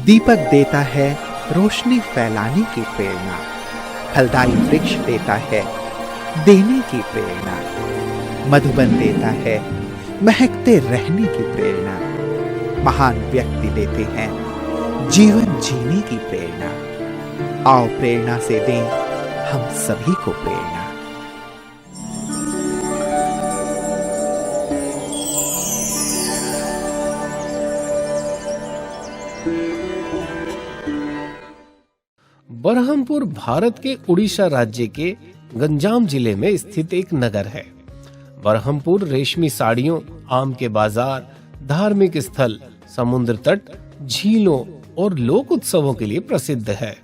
दीपक देता है रोशनी फैलाने की प्रेरणा, फलदायी वृक्ष देता है देने की प्रेरणा, मधुबन देता है महकते रहने की प्रेरणा, महान व्यक्ति देते हैं जीवन जीने की प्रेरणा। आओ प्रेरणा से दें हम सभी को प्रेरणा। बरहमपुर भारत के उड़ीसा राज्य के गंजाम जिले में स्थित एक नगर है। बरहमपुर रेशमी साड़ियों, आम के बाजार, धार्मिक स्थल, समुद्र तट, झीलों और लोक उत्सवों के लिए प्रसिद्ध है।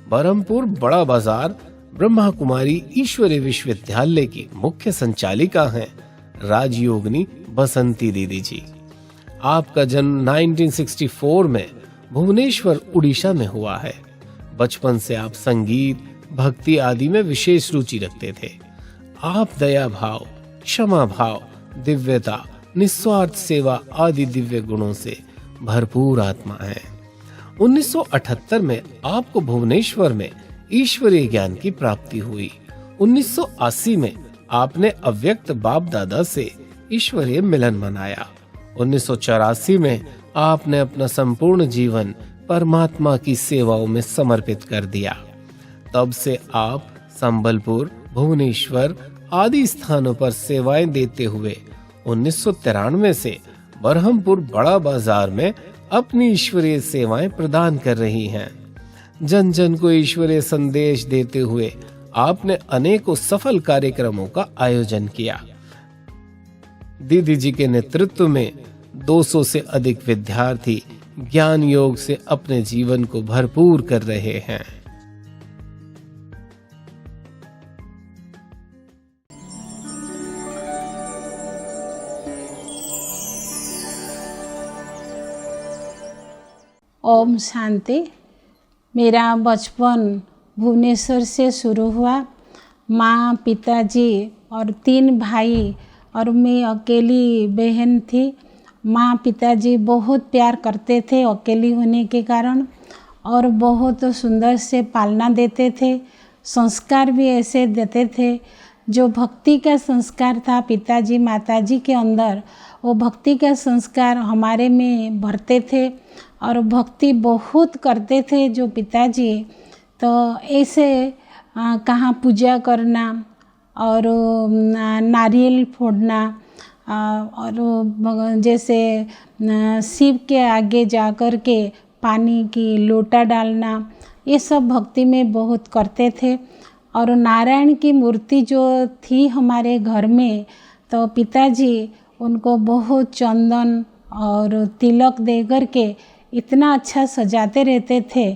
बरहमपुर बड़ा बाजार ब्रह्मा कुमारी ईश्वरीय विश्वविद्यालय की मुख्य संचालिका हैं राजयोगिनी बसंती दीदी जी। आपका जन्म 1964 में भुवनेश्वर उड़ीसा में हुआ है। बचपन से आप संगीत, भक्ति आदि में विशेष रुचि रखते थे। आप दया भाव, क्षमा भाव, दिव्यता, निस्वार्थ सेवा आदि दिव्य गुणों से भरपूर आत्मा हैं। 1978 में आपको भुवनेश्वर में ईश्वरीय ज्ञान की प्राप्ति हुई। 1980 में आपने अव्यक्त बाप दादा से ईश्वरीय मिलन मनाया। 1984 में आपने अपना संपूर्ण जीवन परमात्मा की सेवाओं में समर्पित कर दिया। तब से आप संबलपुर, भुवनेश्वर आदि स्थानों पर सेवाएं देते हुए 1993 से बरहमपुर बड़ा बाजार में अपनी ईश्वरीय सेवाएं प्रदान कर रही हैं। जन जन को ईश्वरीय संदेश देते हुए आपने अनेकों सफल कार्यक्रमों का आयोजन किया। दीदी जी के नेतृत्व में 200 से अधिक विद्यार्थी ज्ञान योग से अपने जीवन को भरपूर कर रहे हैं। ओम शांति। मेरा बचपन भुवनेश्वर से शुरू हुआ। माँ, पिताजी और 3 भाई और मैं अकेली बहन थी। माँ पिताजी बहुत प्यार करते थे अकेली होने के कारण, और बहुत सुंदर से पालना देते थे। संस्कार भी ऐसे देते थे जो भक्ति का संस्कार था पिताजी माताजी के अंदर, वो भक्ति का संस्कार हमारे में भरते थे और भक्ति बहुत करते थे जो पिताजी। तो ऐसे कहाँ पूजा करना और नारियल फोड़ना और जैसे शिव के आगे जाकर के पानी की लोटा डालना, ये सब भक्ति में बहुत करते थे। और नारायण की मूर्ति जो थी हमारे घर में, तो पिताजी उनको बहुत चंदन और तिलक दे कर के इतना अच्छा सजाते रहते थे,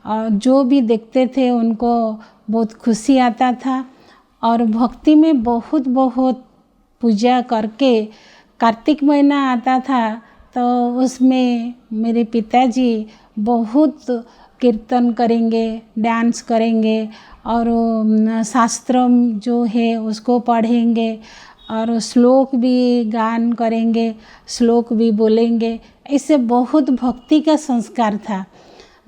और जो भी देखते थे उनको बहुत खुशी आता था। और भक्ति में बहुत पूजा करके कार्तिक महीना आता था तो उसमें मेरे पिताजी बहुत कीर्तन करेंगे, डांस करेंगे और शास्त्र जो है उसको पढ़ेंगे और श्लोक भी गान करेंगे, श्लोक भी बोलेंगे। ऐसे बहुत भक्ति का संस्कार था।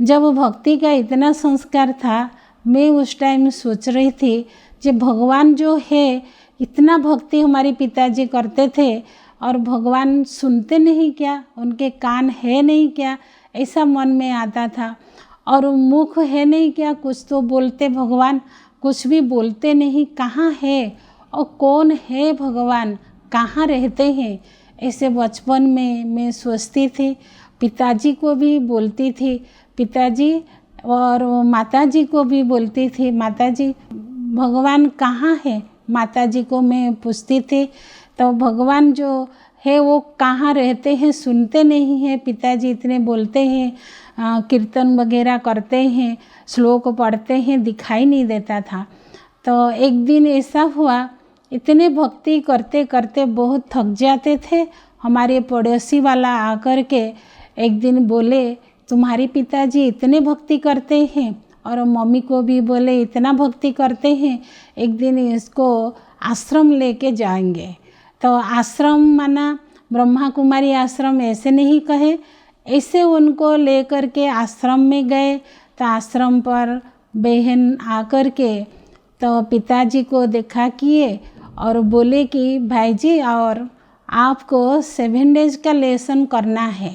जब भक्ति का इतना संस्कार था, मैं उस टाइम सोच रही थी कि भगवान जो है, इतना भक्ति हमारे पिताजी करते थे और भगवान सुनते नहीं क्या, उनके कान है नहीं क्या, ऐसा मन में आता था। और मुख है नहीं क्या, कुछ तो बोलते भगवान, कुछ भी बोलते नहीं, कहाँ है और कौन है भगवान, कहाँ रहते हैं, ऐसे बचपन में मैं सोचती थी। पिताजी को भी बोलती थी पिताजी, और माताजी को भी बोलती थी माताजी भगवान कहाँ है। माताजी को मैं पूछती थी तो भगवान जो है वो कहाँ रहते हैं, सुनते नहीं हैं। पिताजी इतने बोलते हैं, कीर्तन वगैरह करते हैं, श्लोक पढ़ते हैं, दिखाई नहीं देता था। तो एक दिन ऐसा हुआ, इतने भक्ति करते करते बहुत थक जाते थे। हमारे पड़ोसी वाला आकर के एक दिन बोले, तुम्हारे पिताजी इतने भक्ति करते हैं, और मम्मी को भी बोले इतना भक्ति करते हैं, एक दिन इसको आश्रम लेके जाएंगे। तो आश्रम माना ब्रह्मा कुमारी आश्रम ऐसे नहीं कहे, ऐसे उनको लेकर के आश्रम में गए। तो आश्रम पर बहन आकर के तो पिताजी को देखा किए और बोले कि भाई जी, और आपको 7 डेज का लेसन करना है।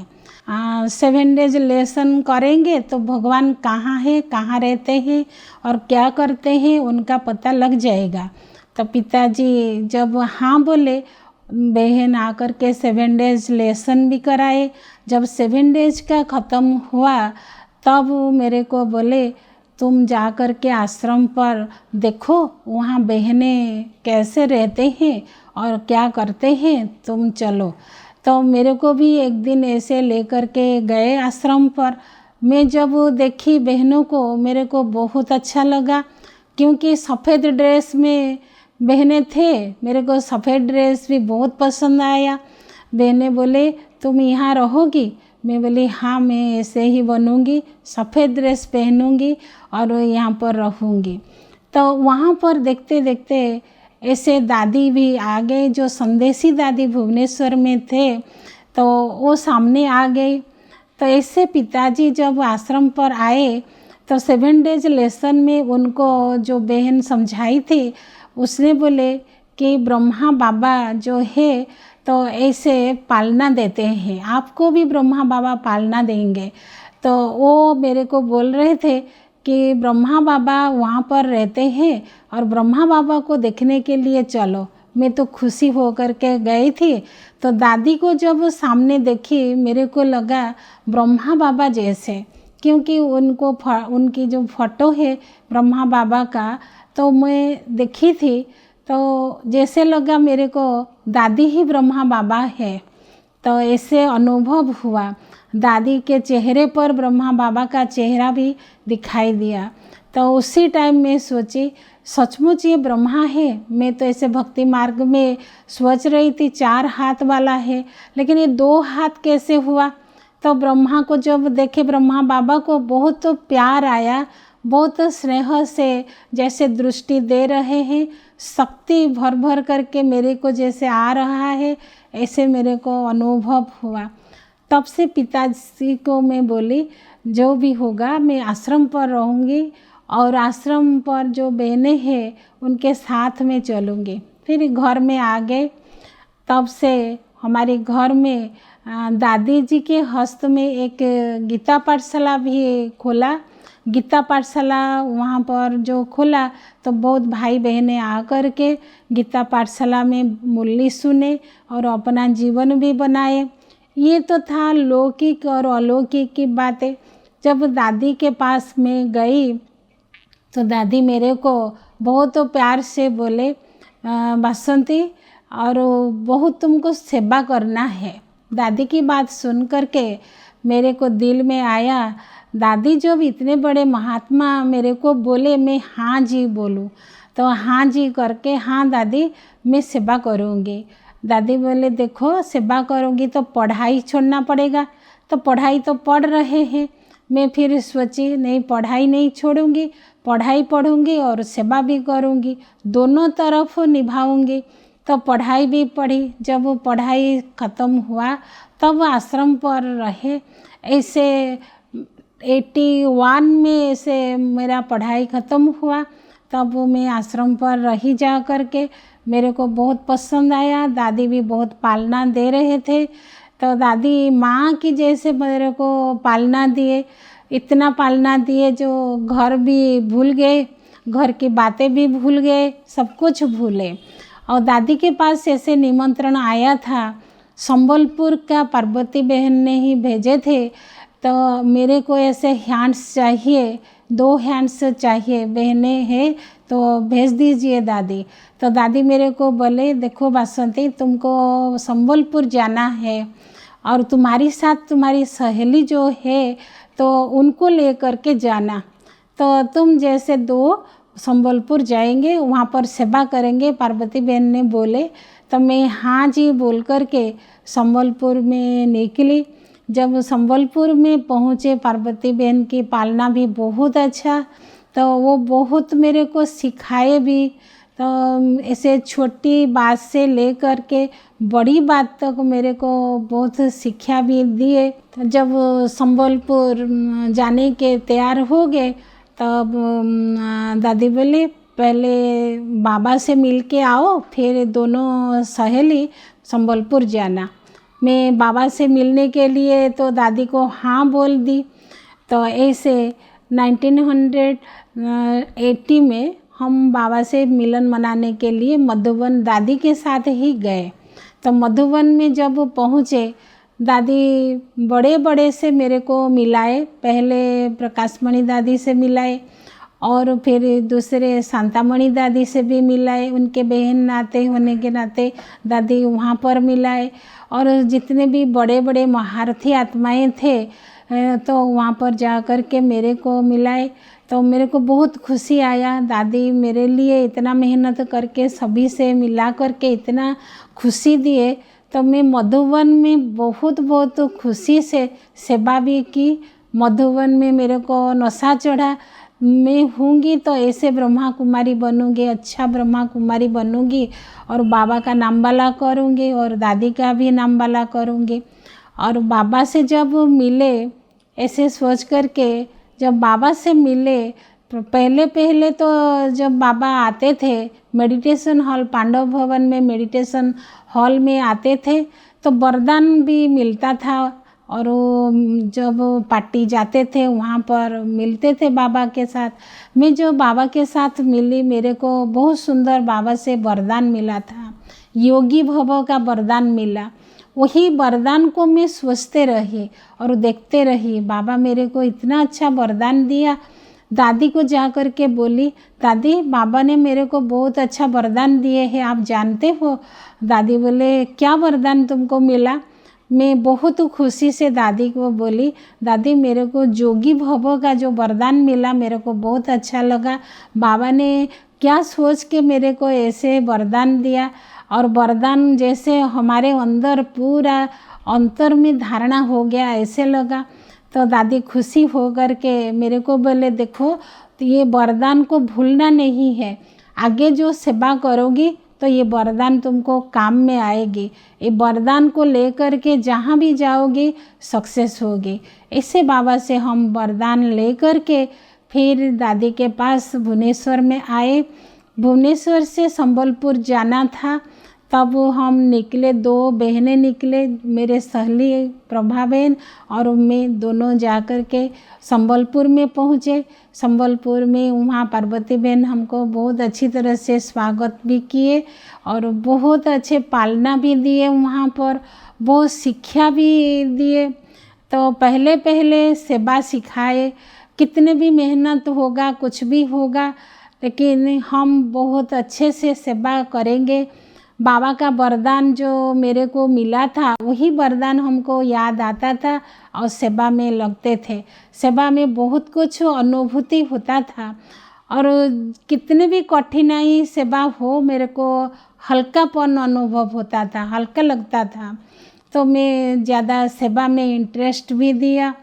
7 डेज लेसन करेंगे तो भगवान कहाँ है, कहाँ रहते हैं और क्या करते हैं उनका पता लग जाएगा। तो पिताजी जब हाँ बोले, बहन आकर के 7 डेज लेसन भी कराए। जब 7 डेज का ख़त्म हुआ तब मेरे को बोले तुम जा कर के आश्रम पर देखो वहाँ बहनें कैसे रहते हैं और क्या करते हैं, तुम चलो। तो मेरे को भी एक दिन ऐसे लेकर के गए आश्रम पर। मैं जब देखी बहनों को मेरे को बहुत अच्छा लगा, क्योंकि सफ़ेद ड्रेस में बहनें थे। मेरे को सफ़ेद ड्रेस भी बहुत पसंद आया। बहनें बोले तुम यहाँ रहोगी? मैं बोली हाँ, मैं ऐसे ही बनूँगी, सफ़ेद ड्रेस पहनूँगी और यहाँ पर रहूँगी। तो वहाँ पर देखते देखते ऐसे दादी भी आ गए, जो संदेशी दादी भुवनेश्वर में थे, तो वो सामने आ गई। तो ऐसे पिताजी जब आश्रम पर आए तो 7 डेज लेसन में उनको जो बहन समझाई थी, उसने बोले कि ब्रह्मा बाबा जो है तो ऐसे पालना देते हैं, आपको भी ब्रह्मा बाबा पालना देंगे। तो वो मेरे को बोल रहे थे कि ब्रह्मा बाबा वहाँ पर रहते हैं और ब्रह्मा बाबा को देखने के लिए चलो। मैं तो खुशी हो कर के गई थी। तो दादी को जब सामने देखी मेरे को लगा ब्रह्मा बाबा जैसे, क्योंकि उनकी जो फ़ोटो है ब्रह्मा बाबा का तो मैं देखी थी, तो जैसे लगा मेरे को दादी ही ब्रह्मा बाबा है। तो ऐसे अनुभव हुआ। दादी के चेहरे पर ब्रह्मा बाबा का चेहरा भी दिखाई दिया। तो उसी टाइम मैं सोची सचमुच ये ब्रह्मा है। मैं तो ऐसे भक्ति मार्ग में सोच रही थी 4 हाथ वाला है, लेकिन ये 2 हाथ कैसे हुआ। तो ब्रह्मा को जब देखे, ब्रह्मा बाबा को बहुत प्यार आया, बहुत स्नेह से जैसे दृष्टि दे रहे हैं, शक्ति भर भर करके मेरे को जैसे आ रहा है, ऐसे मेरे को अनुभव हुआ। तब से पिताजी को मैं बोली जो भी होगा मैं आश्रम पर रहूँगी और आश्रम पर जो बहनें हैं उनके साथ में चलूँगी। फिर घर में आ गए। तब से हमारे घर में दादी जी के हस्त में एक गीता पाठशाला भी खोला। गीता पाठशाला वहाँ पर जो खोला तो बहुत भाई बहनें आकर के गीता पाठशाला में मुरली सुने और अपना जीवन भी बनाए। ये तो था लौकिक और अलौकिक की बातें। जब दादी के पास में गई तो दादी मेरे को बहुत प्यार से बोले बसंती, और बहुत तुमको सेवा करना है। दादी की बात सुन कर के मेरे को दिल में आया, दादी जब इतने बड़े महात्मा मेरे को बोले मैं हाँ जी बोलूँ, तो हाँ जी करके हाँ दादी मैं सेवा करूँगी। दादी बोले देखो सेवा करूँगी तो पढ़ाई छोड़ना पड़ेगा। तो पढ़ाई तो पढ़ रहे हैं। मैं फिर सोची नहीं, पढ़ाई नहीं छोड़ूंगी, पढ़ाई पढ़ूंगी और सेवा भी करूंगी, दोनों तरफ निभाऊंगी। तो पढ़ाई भी पढ़ी। जब पढ़ाई ख़त्म हुआ तब आश्रम पर रहे। ऐसे 81 में ऐसे मेरा पढ़ाई ख़त्म हुआ। तब मैं आश्रम पर रही जा कर के मेरे को बहुत पसंद आया। दादी भी बहुत पालना दे रहे थे। तो दादी माँ की जैसे मेरे को पालना दिए, इतना पालना दिए जो घर भी भूल गए, घर की बातें भी भूल गए, सब कुछ भूले। और दादी के पास ऐसे निमंत्रण आया था, संबलपुर का पार्वती बहन ने ही भेजे थे। तो मेरे को ऐसे हैंड्स चाहिए, 2 हैंड्स चाहिए, बहनें हैं तो भेज दीजिए दादी। तो दादी मेरे को बोले देखो बासंती तुमको संबलपुर जाना है और तुम्हारी साथ तुम्हारी सहेली जो है तो उनको लेकर के जाना। तो तुम जैसे 2 संबलपुर जाएंगे, वहाँ पर सेवा करेंगे। पार्वती बहन ने बोले तो मैं हाँ जी बोल कर के संबलपुर में निकली। जब संबलपुर में पहुँचे पार्वती बहन की पालना भी बहुत अच्छा, तो वो बहुत मेरे को सिखाए भी। तो ऐसे छोटी बात से लेकर के बड़ी बात तक मेरे को बहुत शिक्षा भी दिए। तो जब संबलपुर जाने के तैयार हो गए तब दादी बोले पहले बाबा से मिल के आओ, फिर दोनों सहेली संबलपुर जाना। मैं बाबा से मिलने के लिए तो दादी को हाँ बोल दी। तो ऐसे 1980 में हम बाबा से मिलन मनाने के लिए मधुबन दादी के साथ ही गए। तो मधुबन में जब पहुँचे दादी बड़े बड़े से मेरे को मिलाए। पहले प्रकाशमणि दादी से मिलाए और फिर दूसरे शांतामणि दादी से भी मिलाए। उनके बहन नाते होने के नाते दादी वहाँ पर मिलाए। और जितने भी बड़े बड़े महारथी आत्माएं थे तो वहाँ पर जा कर के मेरे को मिलाए। तो मेरे को बहुत खुशी आया, दादी मेरे लिए इतना मेहनत करके सभी से मिला करके इतना खुशी दिए। तो मैं मधुबन में बहुत बहुत खुशी से सेवा भी की। मधुबन में मेरे को नशा चढ़ा, मैं होंगी तो ऐसे ब्रह्मा कुमारी बनूंगी, अच्छा ब्रह्मा कुमारी बनूंगी और बाबा का नाम वाला करूंगी और दादी का भी नाम वाला करूंगी। और बाबा से जब मिले ऐसे सोच करके जब बाबा से मिले तो पहले तो जब बाबा आते थे मेडिटेशन हॉल, पांडव भवन में मेडिटेशन हॉल में आते थे तो वरदान भी मिलता था। और जब पार्टी जाते थे वहाँ पर मिलते थे बाबा के साथ। मैं जो बाबा के साथ मिली मेरे को बहुत सुंदर बाबा से वरदान मिला था, योगी भव का वरदान मिला। वही वरदान को मैं सोचते रही और देखते रही, बाबा मेरे को इतना अच्छा वरदान दिया। दादी को जा कर के बोली, दादी बाबा ने मेरे को बहुत अच्छा वरदान दिए हैं, आप जानते हो? दादी बोले क्या वरदान तुमको मिला? मैं बहुत खुशी से दादी को बोली, दादी मेरे को जोगी भव का जो वरदान मिला मेरे को बहुत अच्छा लगा। बाबा ने क्या सोच के मेरे को ऐसे वरदान दिया और वरदान जैसे हमारे अंदर पूरा अंतर में धारणा हो गया ऐसे लगा। तो दादी खुशी हो कर के मेरे को बोले, देखो तो ये वरदान को भूलना नहीं है, आगे जो सेवा करोगी तो ये वरदान तुमको काम में आएगी। ये वरदान को लेकर के जहाँ भी जाओगी सक्सेस होगी। ऐसे बाबा से हम वरदान लेकर के फिर दादी के पास भुवनेश्वर में आए। भुवनेश्वर से संबलपुर जाना था, तब हम निकले, दो बहनें निकले, मेरे सहेली प्रभा बहन और मैं दोनों जाकर के संबलपुर में पहुँचे। संबलपुर में वहाँ पार्वती बहन हमको बहुत अच्छी तरह से स्वागत भी किए और बहुत अच्छे पालना भी दिए, वहाँ पर बहुत शिक्षा भी दिए। तो पहले पहले सेवा सिखाए, कितने भी मेहनत होगा कुछ भी होगा लेकिन हम बहुत अच्छे से सेवा करेंगे। बाबा का वरदान जो मेरे को मिला था वही वरदान हमको याद आता था और सेवा में लगते थे। सेवा में बहुत कुछ अनुभूति होता था और कितने भी कठिनाई सेवा हो मेरे को हल्कापन अनुभव होता था, हल्का लगता था। तो मैं ज़्यादा सेवा में इंटरेस्ट भी दिया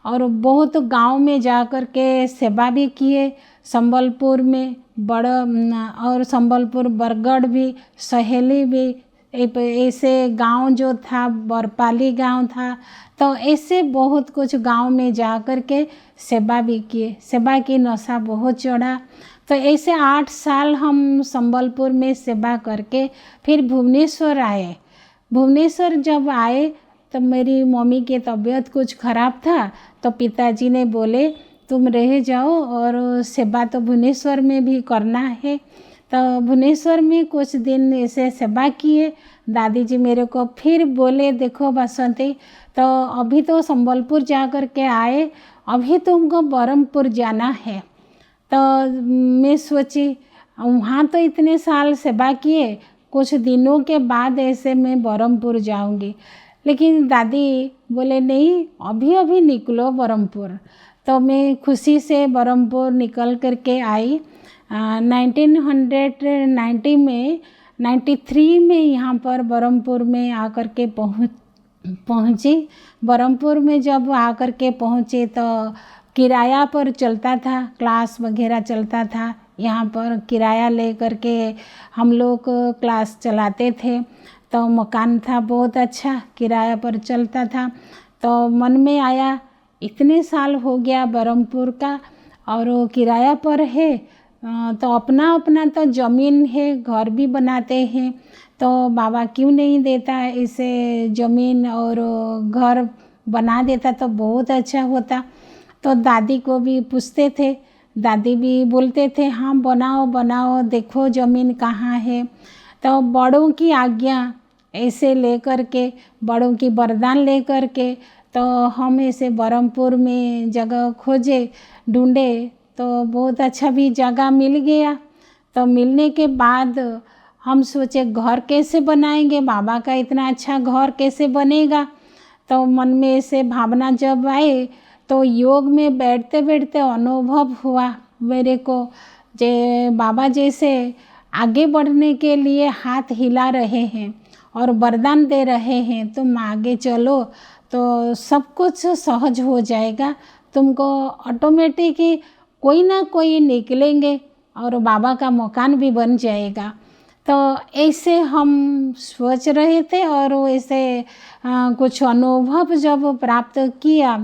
और बहुत गांव में जा कर के सेवा भी किए। संबलपुर में बड़ा और संबलपुर बरगढ़ भी, सहेली भी, ऐसे गांव जो था बरपाली गांव था। तो ऐसे बहुत कुछ गांव में जा कर के सेवा भी किए। सेवा की नशा बहुत चढ़ा। तो ऐसे 8 साल हम संबलपुर में सेवा करके फिर भुवनेश्वर आए। भुवनेश्वर जब आए तो मेरी मम्मी की तबीयत कुछ ख़राब था तो पिताजी ने बोले तुम रह जाओ और सेवा तो भुवनेश्वर में भी करना है। तो भुवनेश्वर में कुछ दिन ऐसे सेवा किए। दादी जी मेरे को फिर बोले, देखो बसंती तो अभी तो संबलपुर जा कर के आए, अभी तुमको बरहमपुर जाना है। तो मैं सोची वहाँ तो इतने साल सेवा किए, कुछ दिनों के बाद ऐसे मैं बरहमपुर जाऊँगी। लेकिन दादी बोले नहीं, अभी अभी निकलो बरहमपुर। तो मैं खुशी से बरहमपुर निकल कर के आई। 1990 में 93 में यहाँ पर बरहमपुर में आकर के पहुँची। बरहमपुर में जब आकर के पहुँचे तो किराया पर चलता था, क्लास वगैरह चलता था, यहाँ पर किराया ले कर के हम लोग क्लास चलाते थे। तो मकान था बहुत अच्छा, किराया पर चलता था। तो मन में आया इतने साल हो गया बरहमपुर का और वो किराया पर है, तो अपना अपना तो ज़मीन है, घर भी बनाते हैं, तो बाबा क्यों नहीं देता इसे ज़मीन और घर बना देता तो बहुत अच्छा होता। तो दादी को भी पूछते थे, दादी भी बोलते थे हाँ बनाओ बनाओ, देखो ज़मीन कहाँ है। तो बड़ों की आज्ञा ऐसे लेकर के, बड़ों की वरदान लेकर के, तो हम ऐसे बरहमपुर में जगह खोजे, ढूंढे, तो बहुत अच्छा भी जगह मिल गया। तो मिलने के बाद हम सोचे घर कैसे बनाएंगे, बाबा का इतना अच्छा घर कैसे बनेगा। तो मन में ऐसे भावना जब आए तो योग में बैठते बैठते अनुभव हुआ मेरे को, जे बाबा जैसे आगे बढ़ने के लिए हाथ हिला रहे हैं और वरदान दे रहे हैं, तुम आगे चलो तो सब कुछ सहज हो जाएगा, तुमको ऑटोमेटिक ही कोई ना कोई निकलेंगे और बाबा का मकान भी बन जाएगा। तो ऐसे हम सोच रहे थे और ऐसे कुछ अनुभव जब प्राप्त किया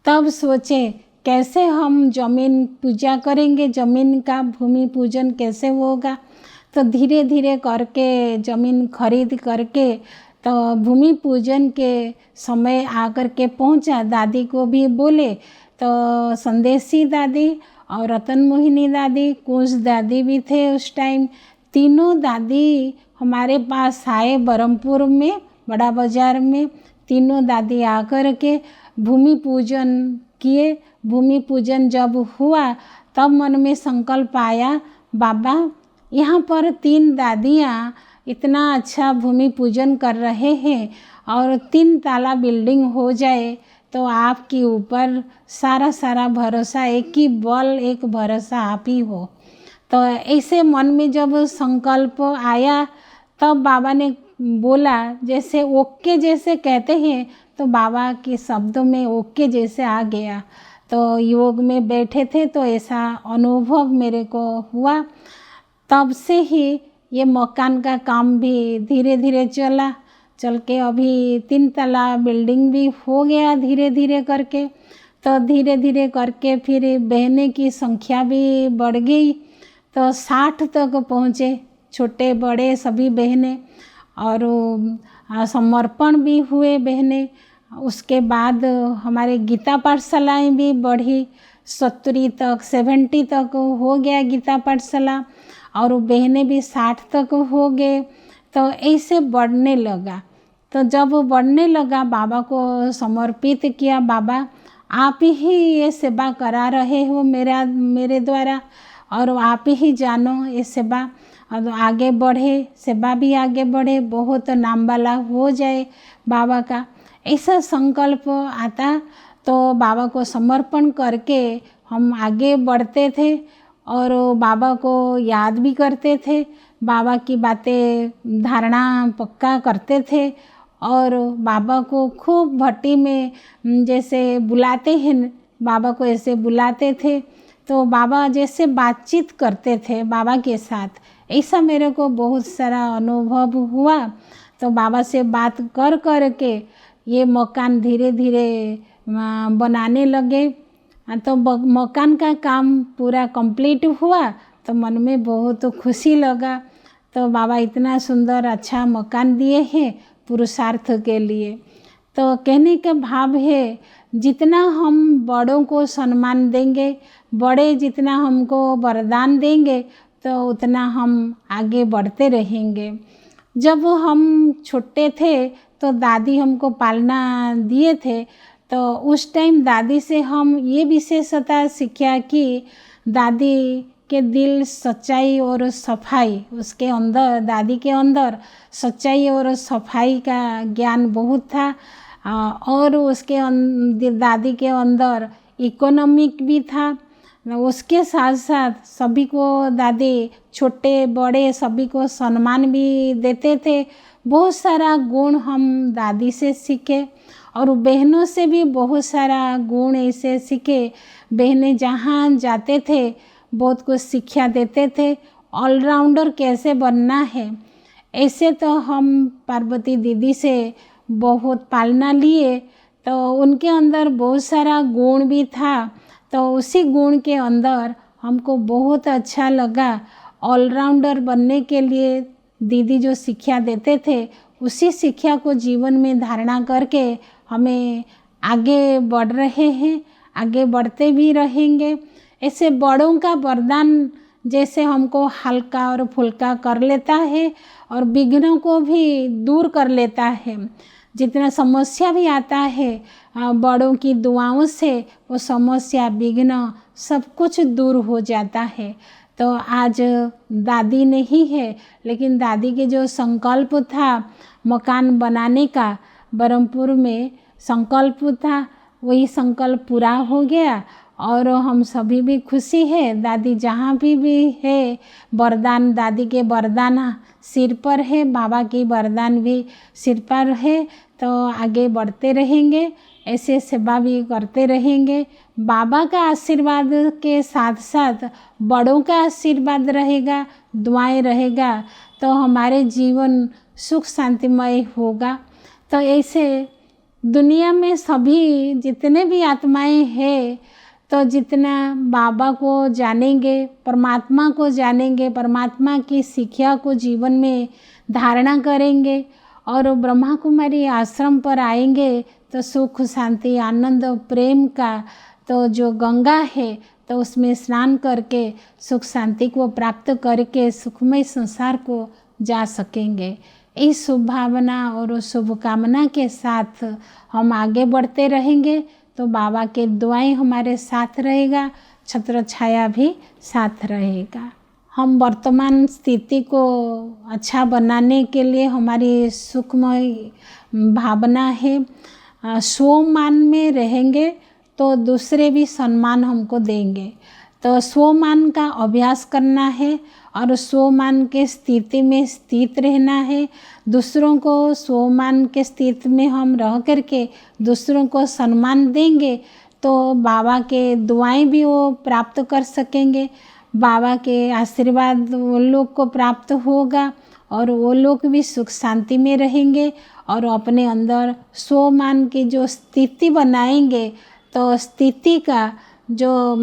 तब सोचे कैसे हम ज़मीन पूजा करेंगे, ज़मीन का भूमि पूजन कैसे होगा। तो धीरे धीरे करके ज़मीन खरीद करके तो भूमि पूजन के समय आकर के पहुंचा। दादी को भी बोले, तो संदेशी दादी और रतन मोहिनी दादी, कुछ दादी भी थे उस टाइम, तीनों दादी हमारे पास आए बरहमपुर में, बड़ा बाज़ार में। तीनों दादी आकर के भूमि पूजन किए। भूमि पूजन जब हुआ तब मन में संकल्प आया, बाबा यहाँ पर 3 दादियाँ इतना अच्छा भूमि पूजन कर रहे हैं और 3 ताला बिल्डिंग हो जाए तो आपके ऊपर सारा सारा भरोसा, एक ही बल, एक भरोसा आप ही हो। तो ऐसे मन में जब संकल्प आया तब बाबा ने बोला, जैसे ओके जैसे कहते हैं, तो बाबा के शब्दों में ओके जैसे आ गया। तो योग में बैठे थे तो ऐसा अनुभव मेरे को हुआ। तब से ही ये मकान का काम भी धीरे धीरे चल के अभी 3 तला बिल्डिंग भी हो गया धीरे धीरे करके। तो धीरे धीरे करके फिर बहनें की संख्या भी बढ़ गई, तो 60 तक पहुँचे, छोटे बड़े सभी बहनें, और समर्पण भी हुए बहनें। उसके बाद हमारे गीता पाठशालाएँ भी बढ़ी, 70 तक 70 तक हो गया गीता पाठशाला, और बहनें भी 60 तक हो गए। तो ऐसे बढ़ने लगा। तो जब बढ़ने लगा बाबा को समर्पित किया, बाबा आप ही ये सेवा करा रहे हो मेरे द्वारा, और आप ही जानो ये सेवा, और आगे बढ़े, सेवा भी आगे बढ़े, बहुत नाम वाला हो जाए बाबा का, ऐसा संकल्प आता। तो बाबा को समर्पण करके हम आगे बढ़ते थे और बाबा को याद भी करते थे, बाबा की बातें धारणा पक्का करते थे, और बाबा को खूब भट्टी में जैसे बुलाते हैं, बाबा को ऐसे बुलाते थे, तो बाबा जैसे बातचीत करते थे बाबा के साथ, ऐसा मेरे को बहुत सारा अनुभव हुआ। तो बाबा से बात कर के ये मकान धीरे धीरे बनाने लगे। तो मकान का काम पूरा कंप्लीट हुआ तो मन में बहुत खुशी लगा। तो बाबा इतना सुंदर अच्छा मकान दिए हैं पुरुषार्थ के लिए। तो कहने का भाव है, जितना हम बड़ों को सम्मान देंगे, बड़े जितना हमको वरदान देंगे, तो उतना हम आगे बढ़ते रहेंगे। जब हम छोटे थे तो दादी हमको पालना दिए थे, तो उस टाइम दादी से हम ये विशेषता सीखा कि दादी के दिल सच्चाई और सफाई, उसके अंदर, दादी के अंदर सच्चाई और सफाई का ज्ञान बहुत था, और उसके दादी के अंदर इकोनॉमिक भी था। उसके साथ साथ सभी को दादी, छोटे बड़े सभी को सम्मान भी देते थे। बहुत सारा गुण हम दादी से सीखे, और बहनों से भी बहुत सारा गुण ऐसे सीखे। बहनें जहाँ जाते थे बहुत कुछ शिक्षा देते थे, ऑलराउंडर कैसे बनना है। ऐसे तो हम पार्वती दीदी से बहुत पालना लिए, तो उनके अंदर बहुत सारा गुण भी था, तो उसी गुण के अंदर हमको बहुत अच्छा लगा। ऑलराउंडर बनने के लिए दीदी जो शिक्षा देते थे, उसी शिक्षा को जीवन में धारणा करके हमें आगे बढ़ रहे हैं, आगे बढ़ते भी रहेंगे। ऐसे बड़ों का वरदान जैसे हमको हल्का और फुल्का कर लेता है और विघ्नों को भी दूर कर लेता है। जितना समस्या भी आता है बड़ों की दुआओं से वो समस्या विघ्न सब कुछ दूर हो जाता है। तो आज दादी नहीं है, लेकिन दादी के जो संकल्प था मकान बनाने का, बरहमपुर में संकल्प था, वही संकल्प पूरा हो गया और हम सभी भी खुशी है। दादी जहाँ भी है, वरदान दादी के वरदान सिर पर है, बाबा की वरदान भी सिर पर है, तो आगे बढ़ते रहेंगे, ऐसे सेवा भी करते रहेंगे। बाबा का आशीर्वाद के साथ साथ बड़ों का आशीर्वाद रहेगा, दुआएं रहेगा, तो हमारे जीवन सुख शांतिमय होगा। तो ऐसे दुनिया में सभी जितने भी आत्माएं हैं, तो जितना बाबा को जानेंगे, परमात्मा को जानेंगे, परमात्मा की शिक्षा को जीवन में धारणा करेंगे और ब्रह्मा कुमारी आश्रम पर आएंगे, तो सुख शांति आनंद प्रेम का तो जो गंगा है, तो उसमें स्नान करके सुख शांति को प्राप्त करके सुखमय संसार को जा सकेंगे। इस शुभ भावना और शुभकामना के साथ हम आगे बढ़ते रहेंगे, तो बाबा के दुआएं हमारे साथ रहेगा, छत्र छाया भी साथ रहेगा। हम वर्तमान स्थिति को अच्छा बनाने के लिए हमारी सुखमय भावना है, स्वमान में रहेंगे तो दूसरे भी सम्मान हमको देंगे। तो स्वमान का अभ्यास करना है और स्वमान के स्थिति में स्थित रहना है। दूसरों को स्वमान के स्थिति में हम रह करके दूसरों को सम्मान देंगे, तो बाबा के दुआएं भी वो प्राप्त कर सकेंगे, बाबा के आशीर्वाद वो लोग को प्राप्त होगा और वो लोग भी सुख शांति में रहेंगे और अपने अंदर स्वमान की जो स्थिति बनाएंगे, तो स्थिति का जो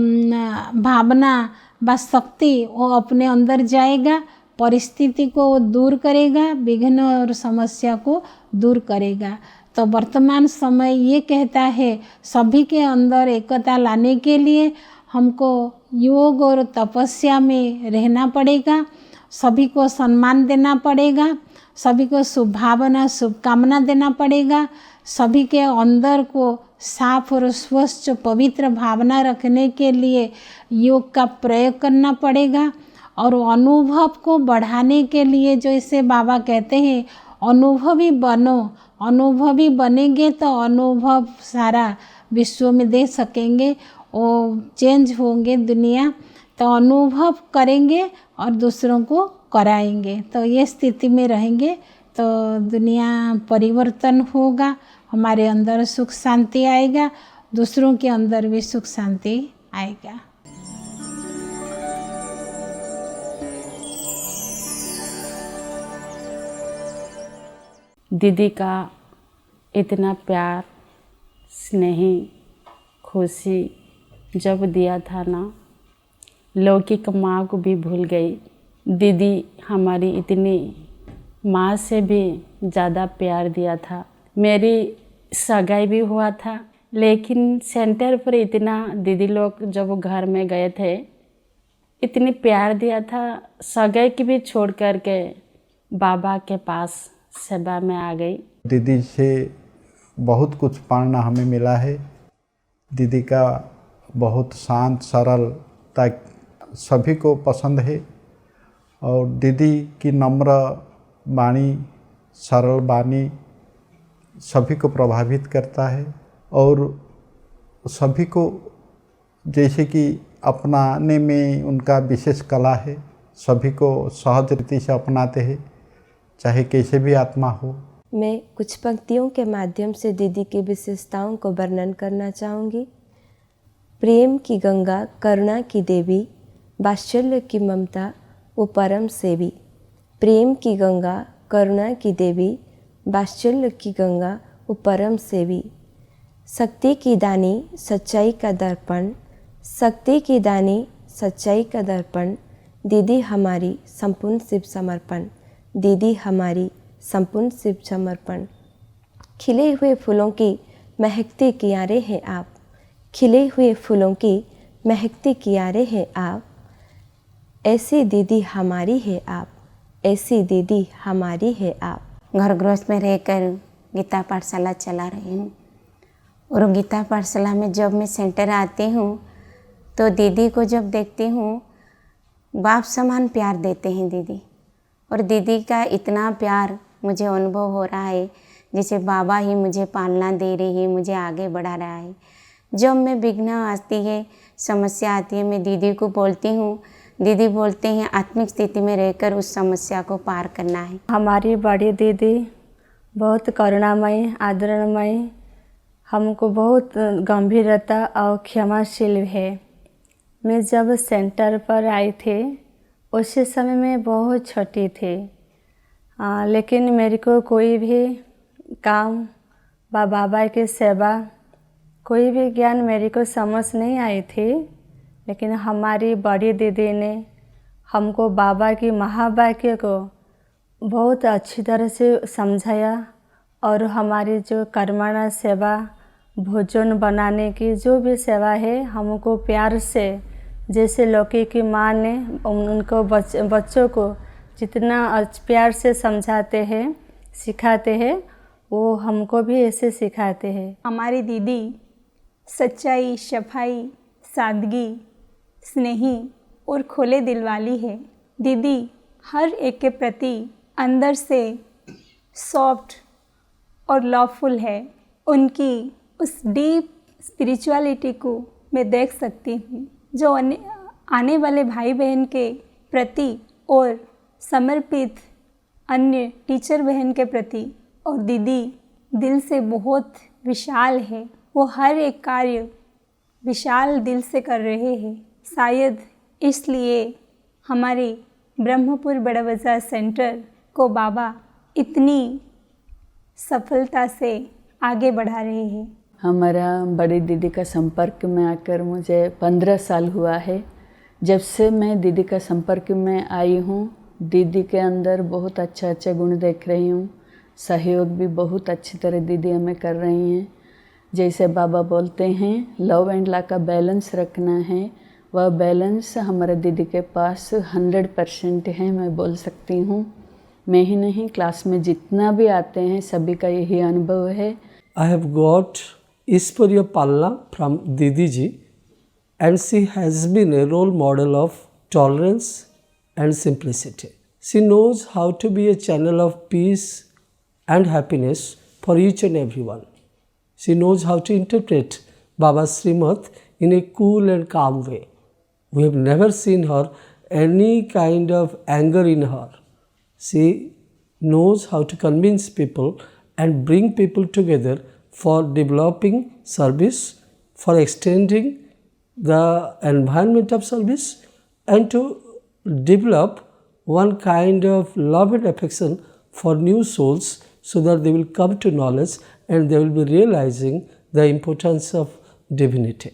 भावना व शक्ति वो अपने अंदर जाएगा, परिस्थिति को दूर करेगा, विघ्न और समस्या को दूर करेगा। तो वर्तमान समय ये कहता है सभी के अंदर एकता लाने के लिए हमको योग और तपस्या में रहना पड़ेगा, सभी को सम्मान देना पड़ेगा, सभी को शुभ भावना शुभकामना देना पड़ेगा, सभी के अंदर को साफ और स्वच्छ पवित्र भावना रखने के लिए योग का प्रयोग करना पड़ेगा और अनुभव को बढ़ाने के लिए जैसे बाबा कहते हैं अनुभवी बनो, अनुभवी बनेंगे तो अनुभव सारा विश्व में दे सकेंगे, वो चेंज होंगे दुनिया, तो अनुभव करेंगे और दूसरों को कराएंगे। तो ये स्थिति में रहेंगे तो दुनिया परिवर्तन होगा, हमारे अंदर सुख शांति आएगा, दूसरों के अंदर भी सुख शांति आएगा। दीदी का इतना प्यार स्नेह खुशी जब दिया था ना, लौकिक माँ को भी भूल गई। दीदी हमारी इतनी माँ से भी ज़्यादा प्यार दिया था। मेरी सगाई भी हुआ था, लेकिन सेंटर पर इतना दीदी लोग जब घर में गए थे इतनी प्यार दिया था, सगाई की भी छोड़ कर के बाबा के पास सेवा में आ गई। दीदी से बहुत कुछ पढ़ना हमें मिला है। दीदी का बहुत शांत सरलता सभी को पसंद है और दीदी की नम्र वाणी सरल वाणी सभी को प्रभावित करता है और सभी को जैसे कि अपनाने में उनका विशेष कला है, सभी को सहज रीति से अपनाते हैं चाहे कैसे भी आत्मा हो। मैं कुछ पंक्तियों के माध्यम से दीदी की विशेषताओं को वर्णन करना चाहूँगी। प्रेम की गंगा, करुणा की देवी, वात्सल्य की ममता वो परम सेवी, प्रेम की गंगा करुणा की देवी, वात्सल्य की गंगा वो परम सेवी, शक्ति की दानी सच्चाई का दर्पण, शक्ति की दानी सच्चाई का दर्पण, दीदी हमारी संपूर्ण शिव समर्पण, दीदी हमारी संपूर्ण शिव समर्पण। खिले हुए फूलों की महकती किनारे हैं आप, खिले हुए फूलों की महकती किनारे हैं आप, ऐसी दीदी हमारी है आप, ऐसी दीदी हमारी है आप। घर गृहस्थ में रहकर गीता पाठशाला चला रही हूँ और गीता पाठशाला में जब मैं सेंटर आती हूँ तो दीदी को जब देखती हूँ, बाप समान प्यार देते हैं दीदी, और दीदी का इतना प्यार मुझे अनुभव हो रहा है जैसे बाबा ही मुझे पालना दे रही है, मुझे आगे बढ़ा रहा है। जब मैं विघ्न आती है, समस्या आती है, मैं दीदी को बोलती हूँ, दीदी बोलते हैं आत्मिक स्थिति में रहकर उस समस्या को पार करना है। हमारी बड़ी दीदी बहुत करुणामयी, आदरणमयी, हमको बहुत गंभीरता और क्षमाशील है। मैं जब सेंटर पर आई थी उसी समय मैं बहुत छोटी थी, लेकिन मेरे को कोई भी काम बाबा की सेवा, कोई भी ज्ञान मेरे को समझ नहीं आई थी, लेकिन हमारी बड़ी दीदी ने हमको बाबा की महावाक्य को बहुत अच्छी तरह से समझाया और हमारी जो कर्मणा सेवा, भोजन बनाने की जो भी सेवा है, हमको प्यार से, जैसे लौकी की माँ ने उनको बच्चों को जितना प्यार से समझाते हैं, सिखाते हैं, वो हमको भी ऐसे सिखाते हैं। हमारी दीदी सच्चाई, सफाई, सादगी, स्नेही और खुले दिल वाली है। दीदी हर एक के प्रति अंदर से सॉफ्ट और लवफुल है। उनकी उस डीप स्पिरिचुअलिटी को मैं देख सकती हूँ, जो आने वाले भाई बहन के प्रति और समर्पित अन्य टीचर बहन के प्रति, और दीदी दिल से बहुत विशाल है। वो हर एक कार्य विशाल दिल से कर रहे हैं। शायद इसलिए हमारे ब्रह्मपुर बड़ा बाजार सेंटर को बाबा इतनी सफलता से आगे बढ़ा रहे हैं। हमारा बड़ी दीदी का संपर्क में आकर मुझे 15 साल हुआ है। जब से मैं दीदी का संपर्क में आई हूँ, दीदी के अंदर बहुत अच्छा गुण देख रही हूँ। सहयोग भी बहुत अच्छी तरह दीदी हमें कर रही हैं। जैसे बाबा बोलते हैं लव एंड ला का बैलेंस रखना है, वह बैलेंस हमारे दीदी के पास 100% है, मैं बोल सकती हूँ। मैं ही नहीं, क्लास में जितना भी आते हैं सभी का यही अनुभव है। I have got Ishwariya Palna from Didi ji, and she has been a role model of tolerance and simplicity. She knows how to be a channel of peace and happiness for each and everyone. She knows how to interpret Baba's Srimad in a cool and calm way. We have never seen her any kind of anger in her. She knows how to convince people and bring people together for developing service, for extending the environment of service, and to develop one kind of love and affection for new souls, so that they will come to knowledge and they will be realizing the importance of divinity.